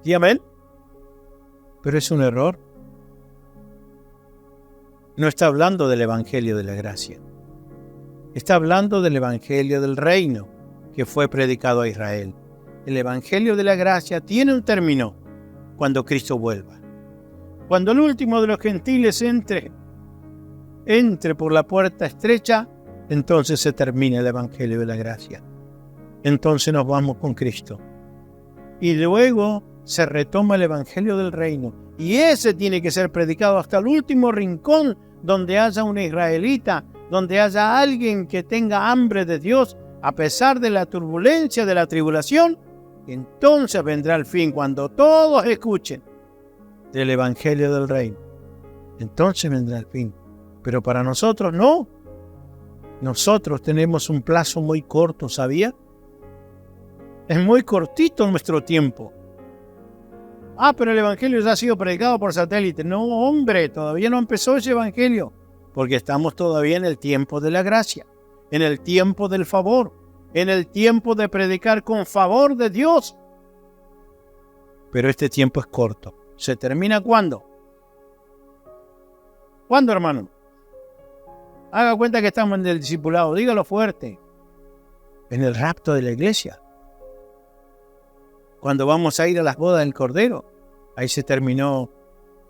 ¿Sí, amén? Pero es un error. No está hablando del Evangelio de la gracia. Está hablando del Evangelio del reino que fue predicado a Israel. El Evangelio de la gracia tiene un término cuando Cristo vuelva. Cuando el último de los gentiles entre por la puerta estrecha, entonces se termina el Evangelio de la gracia. Entonces nos vamos con Cristo. Y luego se retoma el Evangelio del reino. Y ese tiene que ser predicado hasta el último rincón donde haya un israelita, donde haya alguien que tenga hambre de Dios, a pesar de la turbulencia, de la tribulación. Entonces vendrá el fin, cuando todos escuchen del Evangelio del reino. Entonces vendrá el fin. Pero para nosotros no. Nosotros tenemos un plazo muy corto, ¿sabía? Es muy cortito nuestro tiempo. Pero el Evangelio ya ha sido predicado por satélite. No, hombre, todavía no empezó ese Evangelio. Porque estamos todavía en el tiempo de la gracia, en el tiempo del favor, en el tiempo de predicar con favor de Dios. Pero este tiempo es corto. ¿Se termina cuándo? ¿Cuándo, hermano? Haga cuenta que estamos en el discipulado. Dígalo fuerte. En el rapto de la iglesia. Cuando vamos a ir a las bodas del Cordero. Ahí se terminó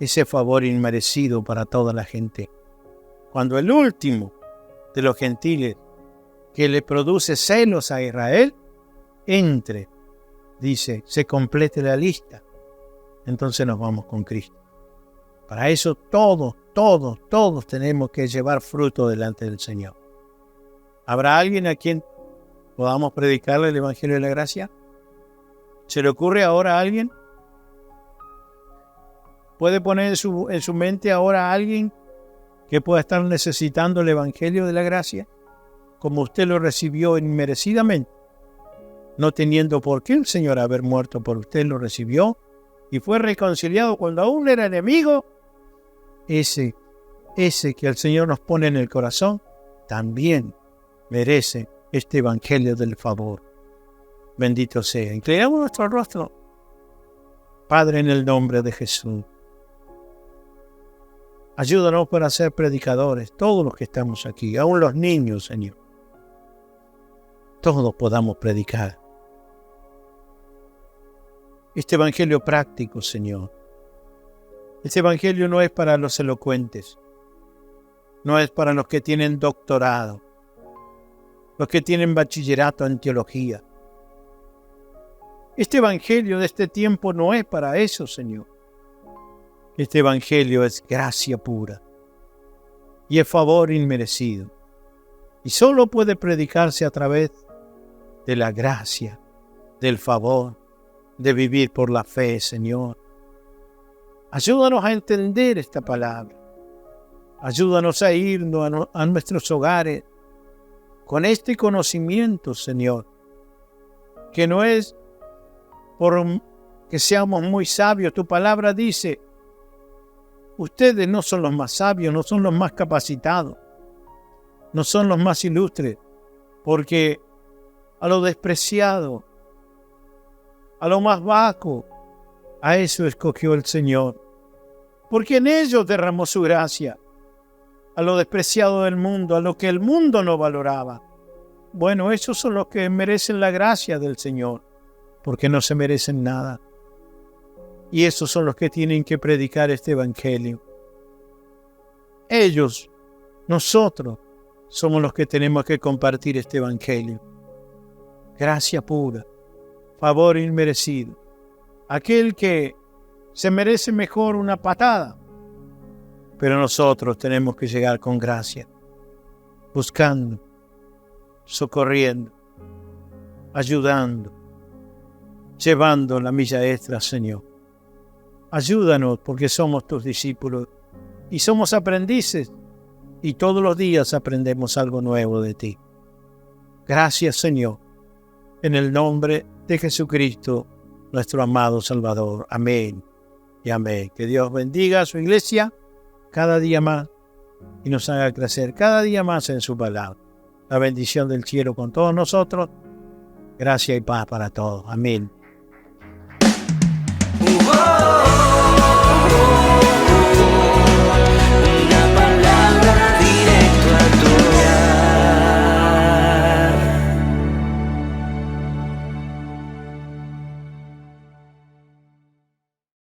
ese favor inmerecido para toda la gente. Cuando el último de los gentiles que le produce celos a Israel entre, dice, se complete la lista, entonces nos vamos con Cristo. Para eso todos tenemos que llevar fruto delante del Señor. ¿Habrá alguien a quien podamos predicarle el Evangelio de la gracia? ¿Se le ocurre ahora a alguien? ¿Puede poner en su mente ahora a alguien que pueda estar necesitando el Evangelio de la gracia, como usted lo recibió inmerecidamente, no teniendo por qué el Señor haber muerto por usted, lo recibió y fue reconciliado cuando aún era enemigo? Ese que el Señor nos pone en el corazón, también merece este Evangelio del favor. Bendito sea. Inclinamos nuestro rostro. Padre, en el nombre de Jesús, ayúdanos para ser predicadores, todos los que estamos aquí, aún los niños, Señor. Todos podamos predicar este Evangelio práctico, Señor. Este Evangelio no es para los elocuentes, no es para los que tienen doctorado, los que tienen bachillerato en teología. Este Evangelio de este tiempo no es para eso, Señor. Este Evangelio es gracia pura y es favor inmerecido. Y solo puede predicarse a través de la gracia, del favor, de vivir por la fe, Señor. Ayúdanos a entender esta palabra. Ayúdanos a irnos a nuestros hogares con este conocimiento, Señor, que no es por que seamos muy sabios. Tu palabra dice, ustedes no son los más sabios, no son los más capacitados, no son los más ilustres, porque a lo despreciado, a lo más bajo, a eso escogió el Señor, porque en ellos derramó su gracia, a lo despreciado del mundo, a lo que el mundo no valoraba. Bueno, esos son los que merecen la gracia del Señor, porque no se merecen nada. Y esos son los que tienen que predicar este Evangelio. Ellos, nosotros, somos los que tenemos que compartir este Evangelio. Gracia pura, favor inmerecido. aquel que se merece mejor una patada. Pero nosotros tenemos que llegar con gracia, buscando, socorriendo, ayudando, llevando la milla extra, Señor. Ayúdanos porque somos tus discípulos y somos aprendices y todos los días aprendemos algo nuevo de ti. Gracias, Señor, en el nombre de Jesucristo, nuestro amado Salvador. Amén y amén. Que Dios bendiga a su iglesia cada día más y nos haga crecer cada día más en su palabra. La bendición del cielo con todos nosotros. Gracia y paz para todos. Amén.